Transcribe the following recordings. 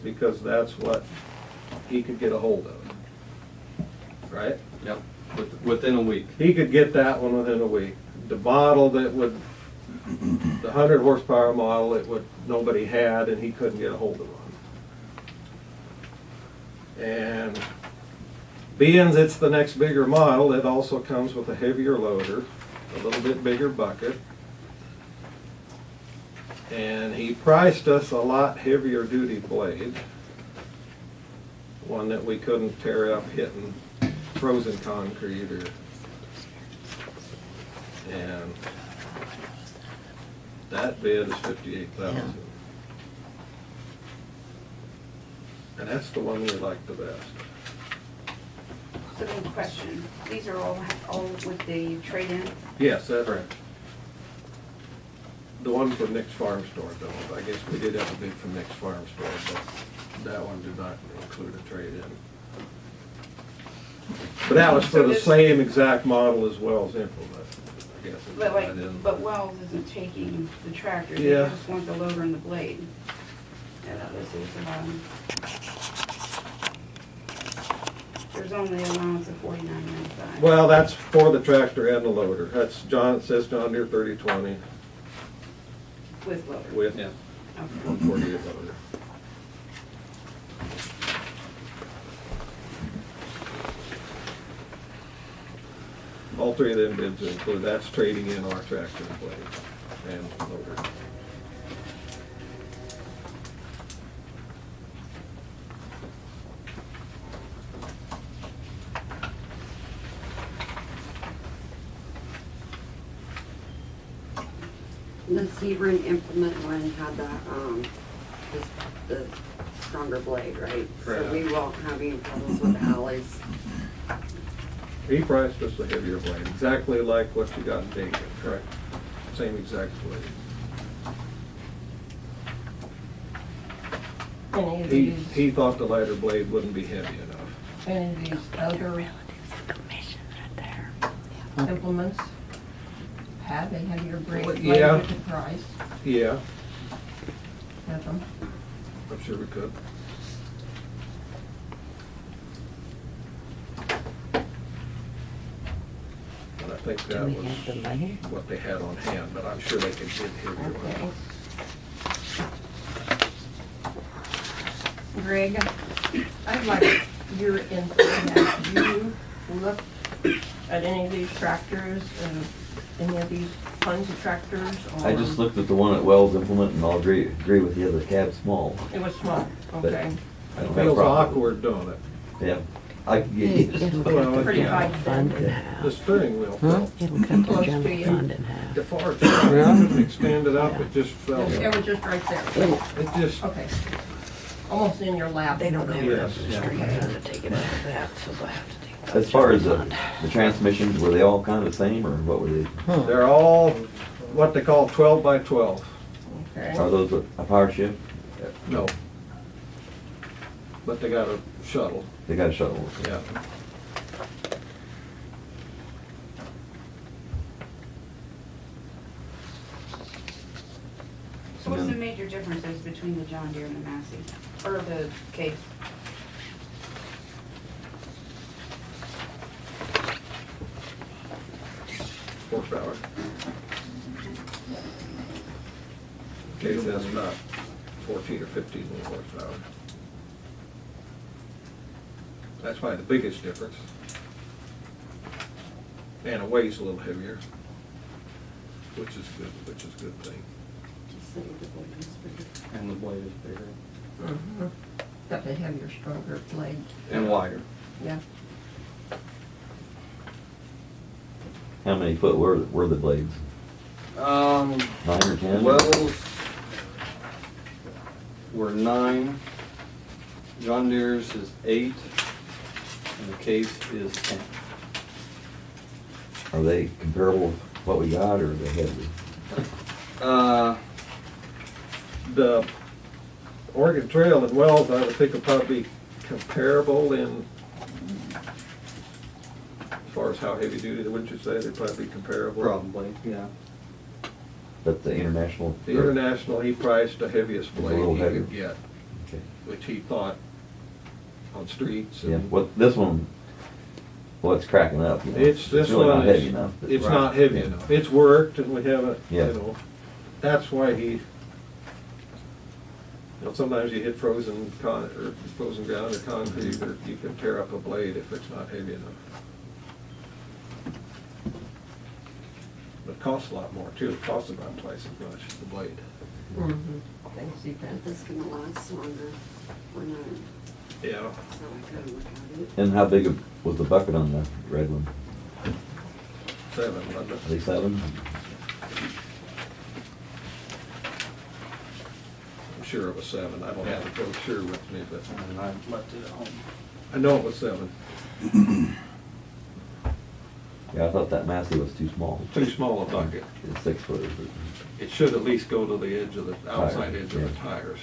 because that's what he could get a hold of. Right? Yep, within a week. He could get that one within a week. The model that would, the 100 horsepower model, it would, nobody had, and he couldn't get a hold of one. And being it's the next bigger model, it also comes with a heavier loader, a little bit bigger bucket. And he priced us a lot heavier duty blade, one that we couldn't tear up hitting frozen concrete or, and that bid is $58,000. And that's the one we like the best. So then question, these are all with the trade-in? Yes, that's right. The one from Nick's Farm Store, though, I guess we did have a bid from Nick's Farm Store, but that one did not include a trade-in. But that was for the same exact model as Wells implement, I guess. is But what like, I didn't- but Wells isn't taking the tractor, they Yeah. just want the loader and the blade. Yeah, this is, there's only allowance of $49.95. Well, that's for the tractor and the loader. That's John, it says John Deere 3020 With loader. with Yeah. Okay. 148 loader. All three of them bids include, that's trading in our tractor and blade and loader. The Sebring implement one had the stronger blade, right? So Correct. we won't have any problems with alleys. He priced us a heavier blade, exactly like what you got in Dayton, correct? Same exact blade. Any of He, these, he thought the lighter blade wouldn't be heavy enough. any of these other implements have a heavier blade Yeah. with the price Yeah, of them? I'm sure we could. And I think that was what they had on hand, but I'm sure they could get heavier Okay. ones. Greg, I'd like your input. Have you looked at any of these tractors, any of these kinds of tractors? Or I just looked at the one at Wells Implement and I'll agree with the other cab small. It was small, But okay. I don't have a Feels problem. awkward, don't it? Yeah, I can get used. Well, Pretty yeah. high Fund in then. half. The steering wheel fell. It'll cut the Close general to you. fund in half. The far side, extend it up, it just fell. It was just right there. It just, Okay. Almost in your lap. They don't have Yes. enough street fund to take it out of that, so they'll have to take it out. As far as general the fund. transmissions, were they all kind of the same or what were they? they're all what they call 12 by 12. Okay. Are those a power shift? No. But they got a shuttle, They got a shuttle. yeah. So what's the major differences between the John Deere and the Massey, or the Case? Horsepower. Case has about 14 or 15 more horsepower. That's probably the biggest difference. And it weighs a little heavier, which is good, which is a good thing. And the blade is bigger Mhm. Got the heavier, stronger blade. and wider. Yeah. How many foot were the blades? 9 or 10? Wells were 9, John Deere's is 8, and the Case is 10. Are they comparable with what we got or are they heavy? The Oregon Trail and Wells, I would think, will probably be comparable in, as far as how heavy duty, wouldn't you say? They'd probably be comparable. Probably, yeah. But the international? The International, he priced the heaviest blade little he heavier. could get. Okay. which he thought on streets. Yeah, And well, this one, well, it's cracking up, you know. It's, this really one not heavy is, enough. but- it's not heavy Yeah. enough. It's worked and we haven't, you Yeah. know, that's why he, sometimes you hit frozen or frozen ground or concrete, or you can tear up a blade if it's not heavy enough. But it costs a lot more too. It costs about twice as much, the blade. Mm-hmm. Thanks, But Ethan. this is gonna last longer. We're not, Yeah. so I gotta look at it. And how big was the bucket on the red one? 7, wasn't it? Are they 7? I'm sure it was 7. I don't have the brochure with me, but And I left it at home. I know it was 7. Yeah, I thought that Massey was too small. Too small a bucket. It's 6 footers. It should at least go to the edge of the, outside Tire, edge of the yeah. tires.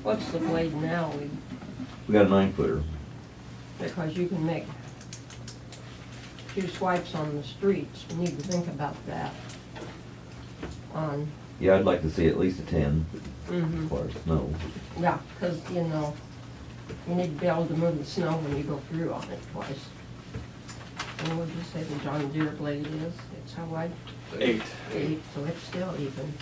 What's the blade now? We got a 9-footer. Because you can make 2 swipes on the streets. We need to think about that. On, Yeah, I'd like to see at least a 10 as mm-hmm. far as snow. Yeah, because, you know, you need to be able to move the snow when you go through on it twice. And what did you say the John Deere blade is? It's how wide? 8. 8, so it's still even.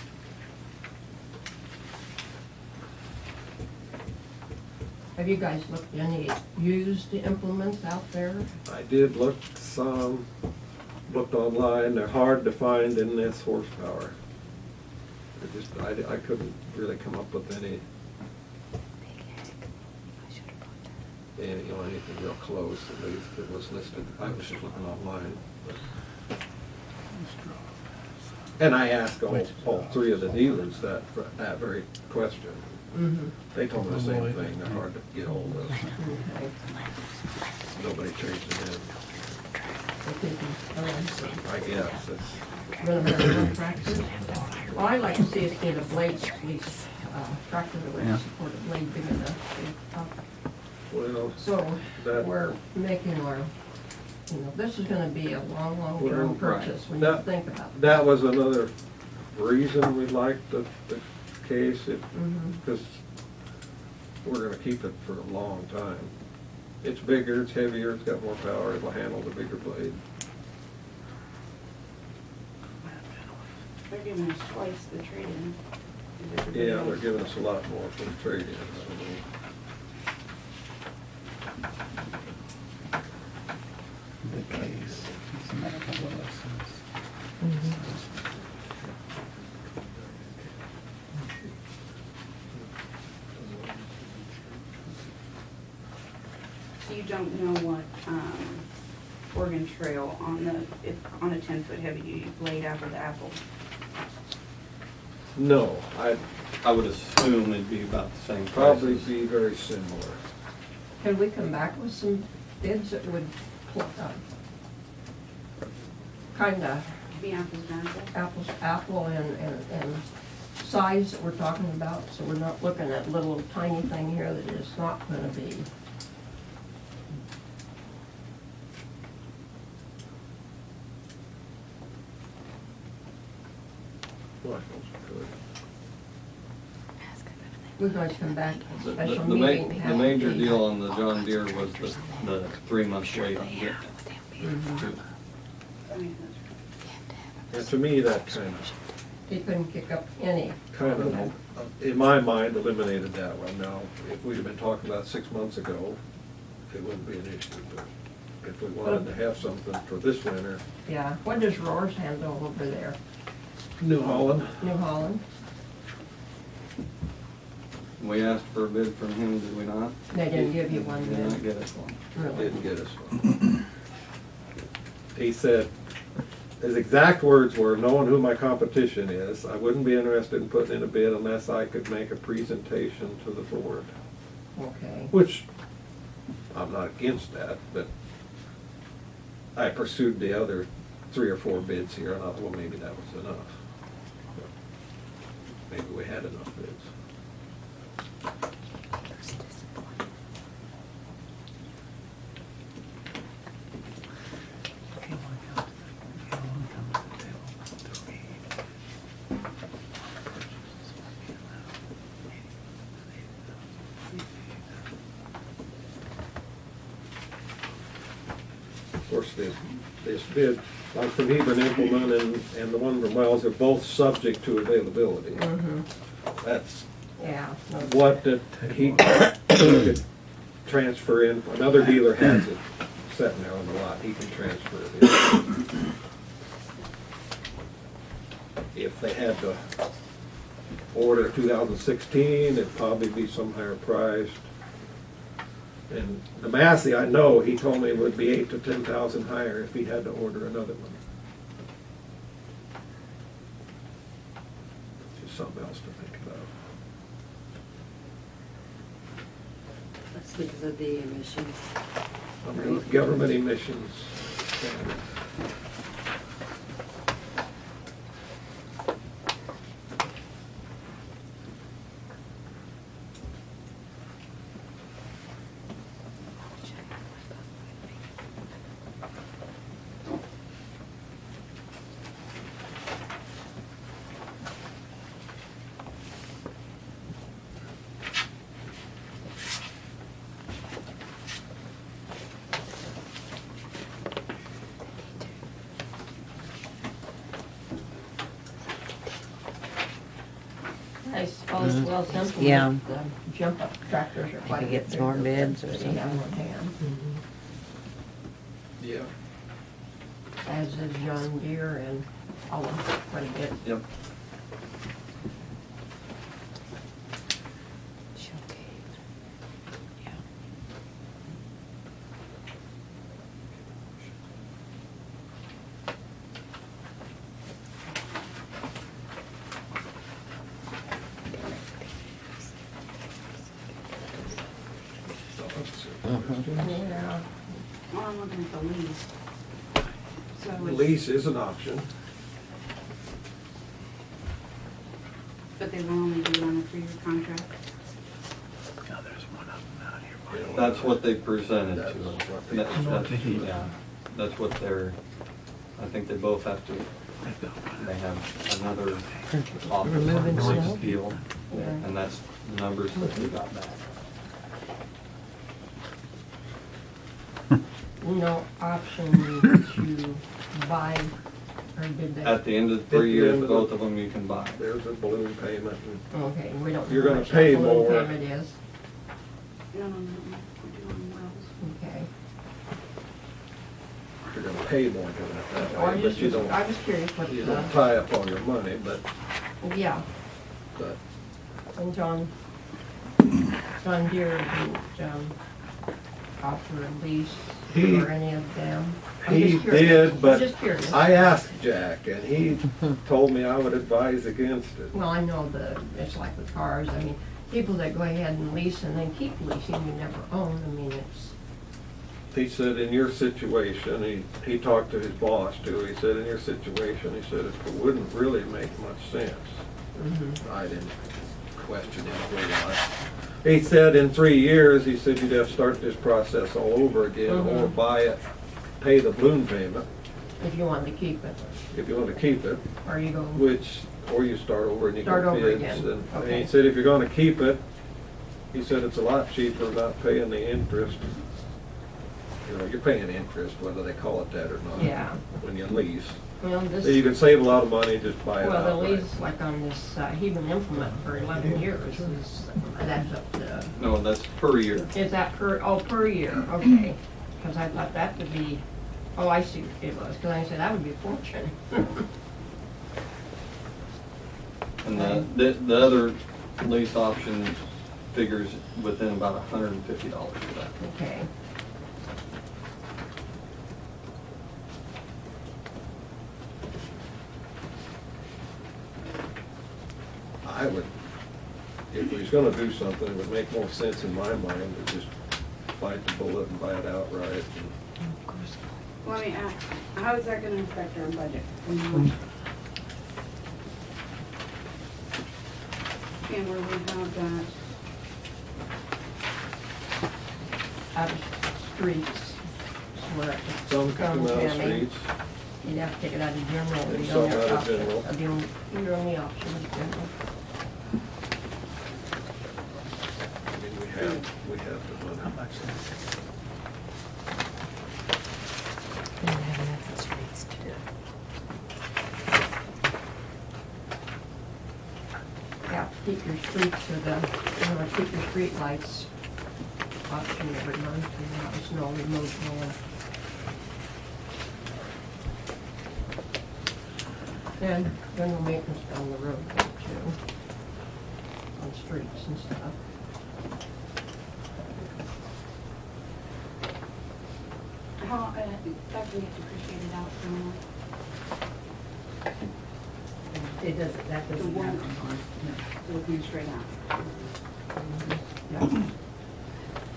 Have you guys looked at any used implements out there? I did look some, looked online. They're hard to find in this horsepower. They're just, I couldn't really come up with any, anything real close, at least that was listed. I was just looking online. but- And I asked all 3 of the dealers that very question. Mm-hmm. They told me the same thing, they're hard to get hold of. Okay. Nobody trades them in, I I guess. It's- Run a better tractor? Well, I'd like to see us get a blade, these tractor that would support a blade big enough. Well, So, That- we're making our, you know, this is gonna be a long, Well, long-term right. purchase. We need to That- think about that. that was another reason we liked the case, Mhm. because we're gonna keep it for a long time. It's bigger, it's heavier, it's got more power, it'll handle the bigger blade. They're giving us twice the trade-in. Yeah, they're giving us a lot more for the trade-in, The case. It's not a couple of lessons. So you don't know what, Oregon Trail on on a 10-foot heavy-duty blade after the Apple? No, I would assume it'd be about the same probably prices. be very similar. Can we come back with some bids that would, kinda Be apples to apples? apple and size that we're talking about, so we're not looking at little tiny thing here that is not gonna be. Well, I suppose we could. We're going to come back to a The- special the meeting. The have major the- deal on the John Deere was the 3-month wait on it. Mhm. I mean, And to me, that kind of He couldn't kick up any. in my mind, eliminated that one. Now, if we'd have been talking about 6 months ago, it wouldn't be an issue, but if we wanted to have something for this winter, Yeah, what does Roars handle over there? New Holland, New Holland? We asked for a bid from him, did we not? They didn't give you one Did not then? get us one. Really? didn't get us one. He said, his exact words were, knowing who my competition is, I wouldn't be interested in putting in a bid unless I could make a presentation to the board. Okay. Which, I'm not against that, but I pursued the other 3 or 4 bids here, and I thought, well, maybe that was enough. Maybe we had enough bids. Okay, well, I got it. course, this bid, like from Hebron Implement and the one from Wells, are both subject to availability. That's Yeah. no, what that he could transfer in. Another dealer has it sitting there on the lot, he can transfer it in. If they had to order 2016, it'd probably be some higher priced. And the Massey, I know, he told me it would be 8,000 to 10,000 higher if he had to order another one. Just something else to think about. That's because of the emissions. Government emissions standards. I suppose Wells Implement, Yeah. the jump up tractors are quite a Maybe bit get some more bigger bids or than they something. have on hand. Yeah. As is John Deere and all of them, quite a bit. Yep. Yeah. Well, I'm looking at the lease. So it's, Lease is an option. but they will only do it on a 3-year contract. Now there's one of them out here. That's what they presented to That's us. what they- Yeah, that's what they're, I think they both have to, they have another office Removing on snow? deal, Yeah. and that's the numbers that we got back. No option to buy, or did they? At the end of the At the 3 years, end of both the- of them you can buy. There's a balloon payment. And Okay, we don't know You're how gonna much pay that balloon more. payment is. No, we're doing wells. Okay. you're gonna pay more than that Or way, but you don't, I was curious what you the, don't tie up all your money, but yeah, and John Deere didn't, offer a lease He- for any of them. I'm he just curious. did, I'm but just curious. I asked Jack and he told me I would advise against it. Well, I know it's like with cars, I mean, people that go ahead and lease and then keep leasing, you never own, I mean, it's, He said, in your situation, he talked to his boss too, he said, in your situation, he said, it wouldn't really make much sense. I didn't question him a whole lot. He said in 3 years, he said you'd have to start this process all over again, or buy it, pay the balloon payment, if you wanted to keep it, if you want to keep it, or you go, or you start over and you Start go over bids. again. And Okay. he said, if you're gonna keep it, he said it's a lot cheaper not paying the interest. You know, you're paying interest, whether they call it that or not. Yeah. When you lease. well, So you this, can save a lot of money, just buy it well, the outright. lease, like on this Hebron Implement for 11 years, is, that's up to, No, that's per year. is that per year, okay. Because I thought that would be, oh, I see what it was, because I said that would be a fortune. And the other lease option figures within about $150 for that. Okay. I would, if we was gonna do something, it would make more sense in my mind to just bite the bullet and buy it outright. Well, I mean, how is that gonna affect our budget? And where we have that, Out of streets, where it's Some come out of Tammy. streets, You'd have to take it out of general. And the some only out of option- general. Your only option is general. I mean, we have the money. How much is Yeah, keep your streets or keep your street lights option every month, and have snow removal. And general maintenance down the road too, on streets and stuff. How, Dr. you have to appreciate it out from It doesn't, that the doesn't one, happen on, looking straight out. Yeah.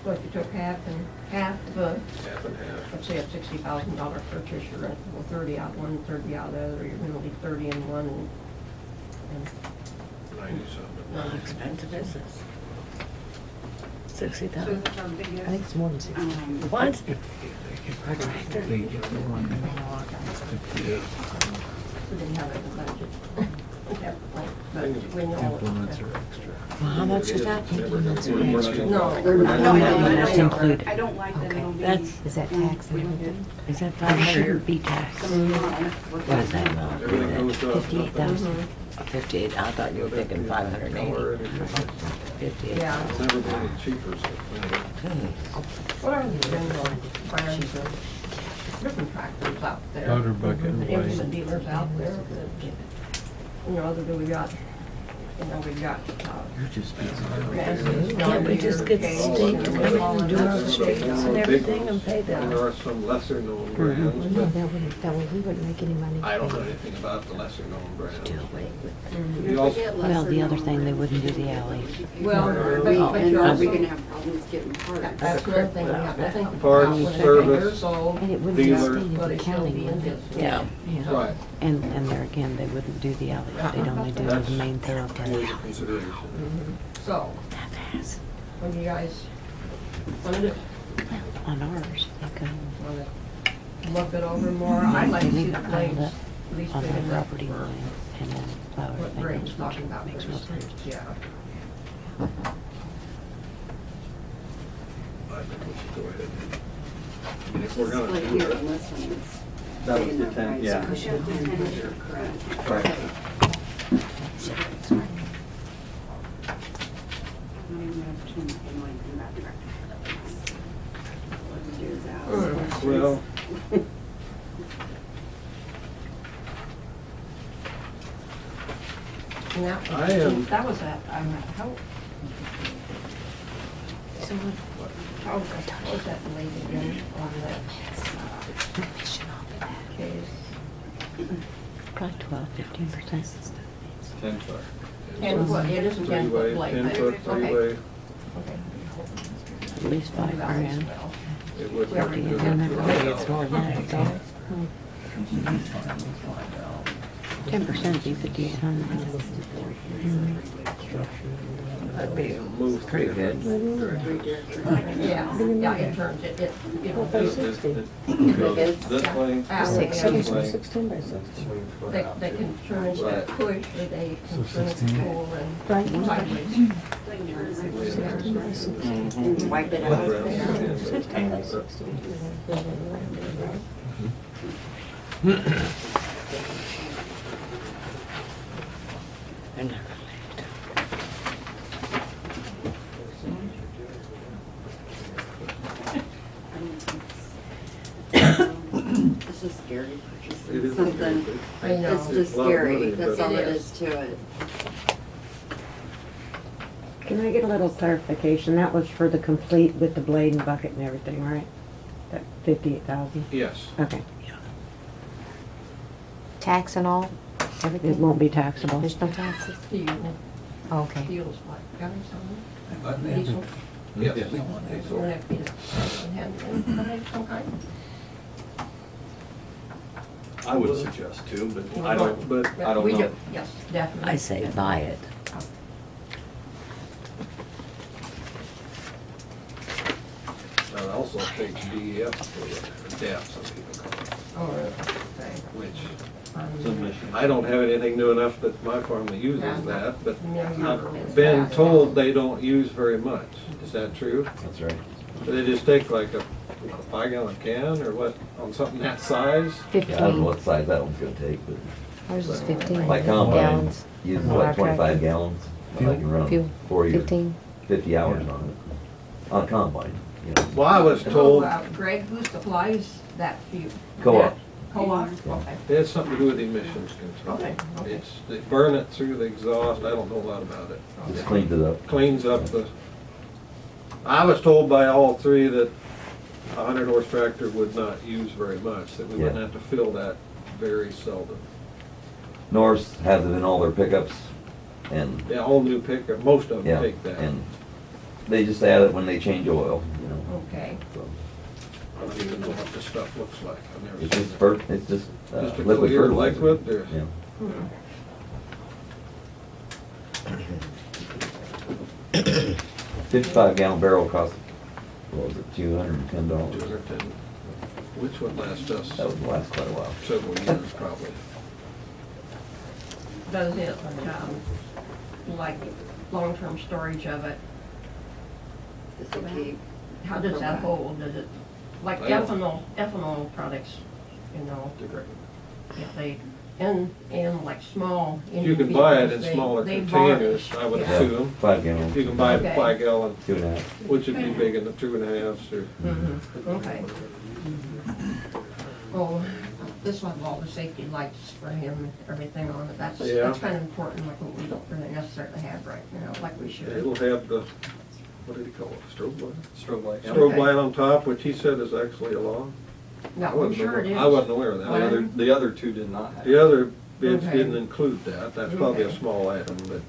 So if you took half and half, Half and half. let's say a $60,000 purchase, you're gonna pull 30 out one, 30 out the other, you're gonna leave 30 in one and 90-something. How expensive is this? 60,000? So that's our I think biggest, it's more than 60. um, What? They get the one that we didn't have it in the budget. We have, like, budget, we know. implements are extra. Well, how much is that? It's never gonna be We're much. not- No. That's included. I don't like that it'll be. That's- is that tax and everything? Is that 500 be tax? What is that amount? Everything goes up. 58,000? 58, I thought you were thinking 580. 58. Yeah. It'll never be any cheaper, so. What are the general brands of different tractors out there? Powder bucket and The implement blade. dealers out there that, that we got, we've got, You're just being Massey's, Can't we just get John state Deere, to come in and do our Case, streets and everything and pay And them? there are some lesser known brands, No, but that way we wouldn't make any money. I don't know anything about the lesser known brands. Still wait. We also, Well, the other thing, they wouldn't do the alleys. Well, but you And are we also, gonna have problems getting parts? that's another thing we have to think about. Parts, When they're service, years old, And it wouldn't be dealer. stated will in they the still county, be in would it? business? Yeah. right, And there again, they wouldn't do the alleys. They'd only do That's- the main always thoroughfare. a consideration. So, when you guys want to do, On ours, they come want to look it over more, I'd like to see the Leave it blades piled at least on big the enough property for line and then plow what everything Greg's else, talking which about. makes for more the sense. streets, Yeah. I think we should go ahead. If It's we're just gonna like do here it, on this one, it's. That was saying the that 10, price. yeah. Push it behind here, correct. Right. Not even have too much money in that direction. What we do is out. well, And that I am- was, that was at, how, So what? how was that late again on that case? Probably 12-15%. 10 foot. 10 foot, it isn't 10 foot three-way, blade. 10-foot, Okay. three-way, Okay. At least 5 grand. Well, it would Yeah, be we good. can And maybe it's more than that, it's all. 10% be 5,800. That'd be Move pretty good. Yeah, yeah, it turns, it, you know, This goes this way, this way. they can turn into a Right. push, or they can So turn into 16. pull Right. and sideways. Wipe it out. They're never late. It's just scary It purchasing is something. I know. It's just a lot of scary, money, that's but- all it It is to it. Can I get a little clarification? That was for the complete with the blade and bucket and everything, right? That 58,000? Yes, Okay. Tax and all? It won't be taxable. There's no taxes? Steel, Okay. steel's what, guys, Uh, on it? Diesel? yes. So we have to get it hand in some kind? I would suggest two, but I don't, But I don't We know. do, yes, definitely. I say buy it. that also takes DEF for DEF, some people call it, Oh, really? Okay. which Submission. I don't have anything new enough that my farm that uses Yeah. that, but Yeah, I've been yeah. told they don't use very much. Is that true? That's right. Do they just take like a 5-gallon can or what, on something that size? Yeah, I don't know 15. what size that one's gonna take, but Ours is 15 my combine gallons. uses Our like 25 tractor. gallons. I can run Fuel, them for you, 15. 50 hours on it, on a combine, you know. Well, I was So, told Greg, who supplies that fuel? Co-op. That Co-op, okay. it has something to do with emissions control. Okay, okay. It's, they burn it through the exhaust, I don't know a lot about it. Just cleans it up. Cleans up the, I was told by all three that a 100-horse tractor would not use very much, that we wouldn't Yeah. have to fill that very seldom. Norse has it in all their pickups, and Yeah, all new pickup, most of them yeah, take that. and they just add it when they change oil, you know. Okay. So I don't even know what this stuff looks like. I've never it's seen just it. it's just Just a liquid clear fertilizer. liquid, or? Yeah. Hmm. 55-gallon barrel costs, what was it, $210? 210. Which would last us That would last quite a while. several years, probably. Does it, like, long-term storage of it, Does it keep? how does that hold? Does it, like I don't- ethanol products, you know, Degrade. if they, in like small. You can buy it in vehicles, smaller they containers, varnish, I would yeah. assume. 5 gallons. You can buy it in Okay. 5-gallon, 2.5. which would be big in the 2.5s or. Mhm, okay. Well, this will have all the safety lights for him, everything on it, that's Yeah. kind of important, like what we don't really necessarily have right now, like we should. It'll have the, what did he call it, strobe light? Strobe light. yeah. Strobe Okay. light on top, which he said is actually a law. I No, I'm wasn't sure it aware- is. I wasn't aware of The that. other, the other two did not have. The other bids Okay. didn't include that, that's probably a Okay. small item, but.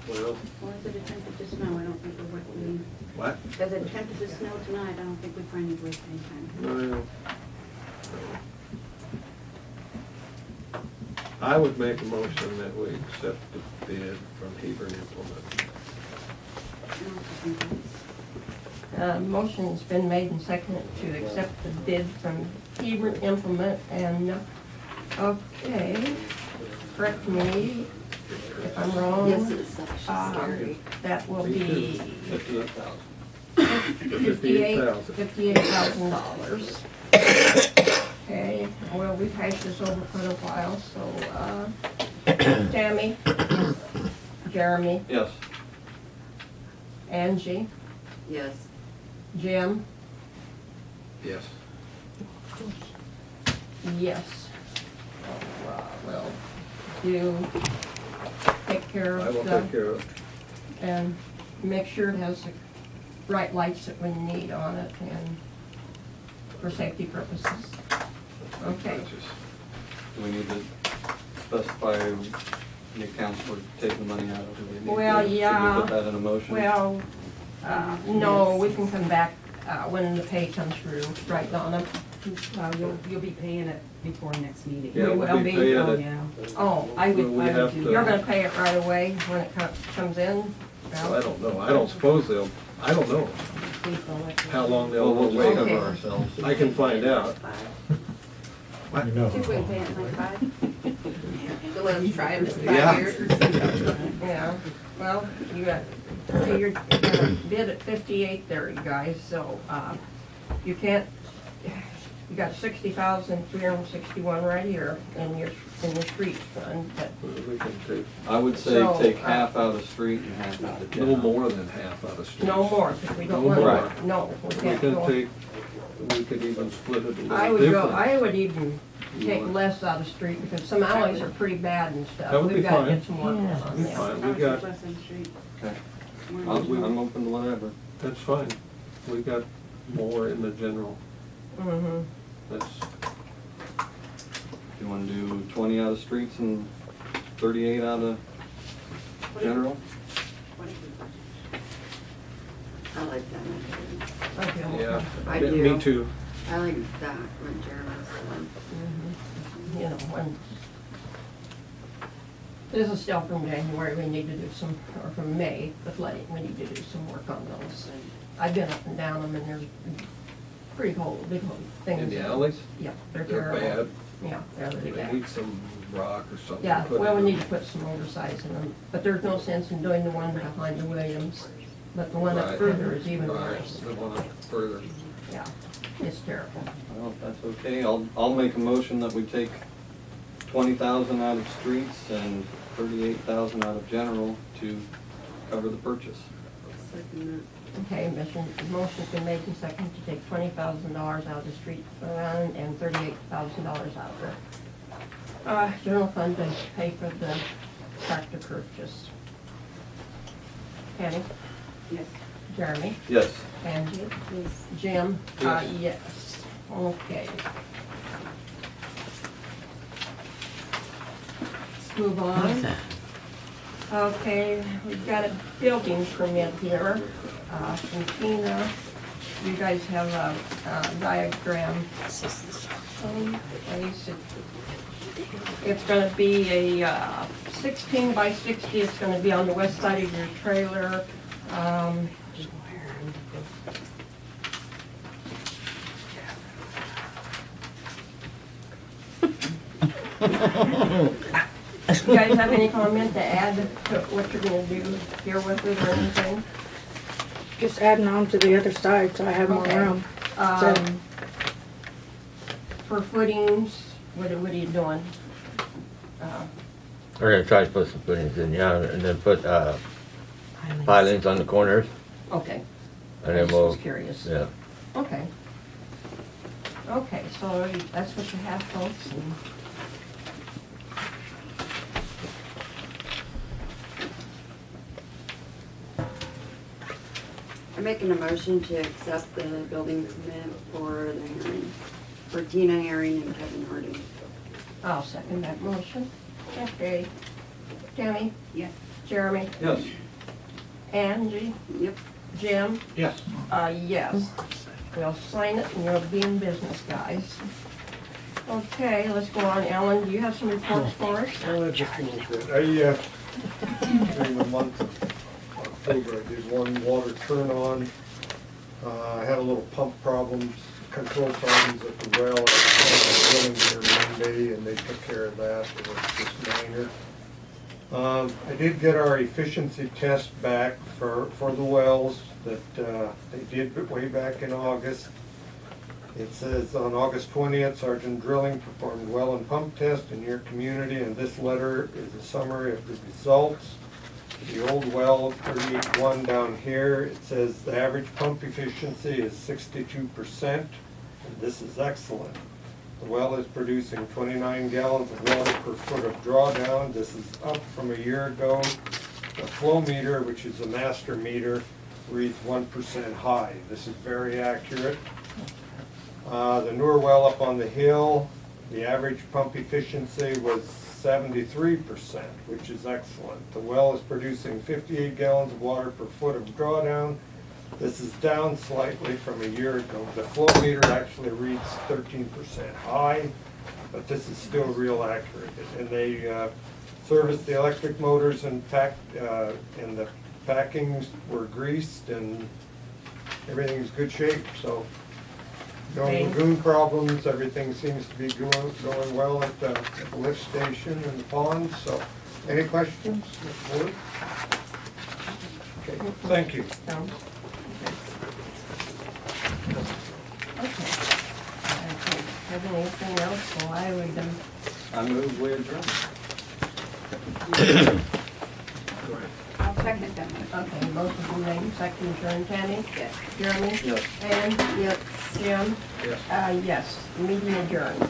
Well, Well, is it attempted to snow? I don't think we're waiting. what? Is it attempted to snow tonight? I don't think we probably need to waste any time. Well, I would make a motion that we accept the bid from Hebron Implement. I don't think that's- Motion's been made and seconded to accept the bid from Hebron Implement and, okay, correct me if I'm wrong. Yes, it's actually scary. That will be $58,000. $58,000. Okay, well, we've hashed this over for a while, so, Tammy, Jeremy, Yes. Angie, Yes. Jim, Yes. yes. Well, you take care I of will the, take care of it. and make sure it has the right lights that we need on it and for safety purposes. Okay. Do we need to specify the accounts we're taking money out of? Do we need to- Well, yeah. Should we put that in a motion? Well, no, we can come back, when the pay comes through, right, Donna? You'll be paying it before next meeting. Yeah, We we'll will be be. paying Oh, it. yeah. Oh, I would, We have to- you're gonna pay it right away when it comes in? Well, I don't know, I don't suppose they'll, I don't know how long they'll Well, we'll wait. just Okay. cover ourselves. I can find out. See if we can pay it in like 5. So let them try it for Yeah. 5 years. Yeah, well, you got a bid at 58 there, you guys, so, you can't, you got 60,361 right here in your street fund, but We can take I would say So, take half out of street and half out of no general. more than half out of streets. no more, because we don't No want more. to, no, we We can't can go. take, we could even split it a little I would different. go, I would even You take want- less out of street, because some alleys are pretty bad and stuff. That would be We've got to fine. get some work done Yeah. on Be them. fine. I We would got, take less on the street. Okay. More than I'm open to whatever. that's fine. We got more in the general. Mhm. That's, You wanna do 20 out of streets and 38 out of general? What do you think? I like that. I feel- yeah. I Me do. too. I like that when Jeremy's the one. Mhm. You know, when, this is still from January, we need to do some, or from May, the flooding, we need to do some work on those. I've been up and down them, and there's pretty whole, big whole things. In the alleys? Yeah, they're They're terrible. bad. Yeah, they're really They bad. need some rock or something. Yeah, put well, in we them. need to put some oversize in them, but there's no sense in doing the one behind the Williams. But the one up Right. further is even Right, worse. the one up further. Yeah, it's terrible. Well, that's okay. I'll make a motion that we take 20,000 out of streets and 38,000 out of general to cover the purchase. Second Okay, motion's been made and seconded to take $20,000 out of the street fund and $38,000 out of the general fund to pay for the tractor purchase. Kenny? Yes. Jeremy? Yes. Angie? Yes. Jim? Yes. Yes. Okay. Let's move What is on. that? Okay, we've got a building permit here from Tina. You guys have a diagram. It's gonna be a 16 by 60. It's gonna be on the west side of your trailer. You guys have any comment to add to what you're gonna do here with it or anything? Just adding on to the other side so I have more Okay. room. For footings, what are you doing? We're gonna try to put some footings in, yeah, and then put, pilings on the corners, Okay, and I then just we'll, was curious. yeah. Okay. Okay, so that's what you have, folks. and- I'm making a motion to accept the building permit for the Herring, for Tina Herring and Kevin Harding. I'll second that motion. Okay. Tammy? Yes. Jeremy? Yes. Angie? Yep. Jim? Yes. Yes. We'll sign it and you'll be in business, guys. Okay, let's go on. Ellen, do you have some reports for us? Just a little bit. During the month of October, I did one water turn on. I had a little pump problems, control problems at the well. I was drilling there Monday and they took care of that. It was just minor. I did get our efficiency test back for the wells that they did way back in August. It says on August 20th, Sergeant Drilling performed well and pump test in your community, and this letter is a summary of the results. The old well, 38-1 down here, it says the average pump efficiency is 62%, and this is excellent. The well is producing 29 gallons of water per foot of drawdown. This is up from a year ago. The flow meter, which is a master meter, reads 1% high. This is very accurate. The newer well up on the hill, the average pump efficiency was 73%, which is excellent. The well is producing 58 gallons of water per foot of drawdown. This is down slightly from a year ago. The flow meter actually reads 13% high, but this is still real accurate. And they serviced the electric motors and and the packings were greased and everything's good shape. So no lagoon problems. Everything seems to be going well at the lift station and the ponds. So any questions, Mr. Board? Okay, thank you. No? Okay. I don't have anything else, so I would, I move we adjourn. I'll second that one. okay, motion been made, second adjourned. Tammy? Yes. Jeremy? Yes. Ann? Yep. Jim? Yes. Yes, meeting adjourned.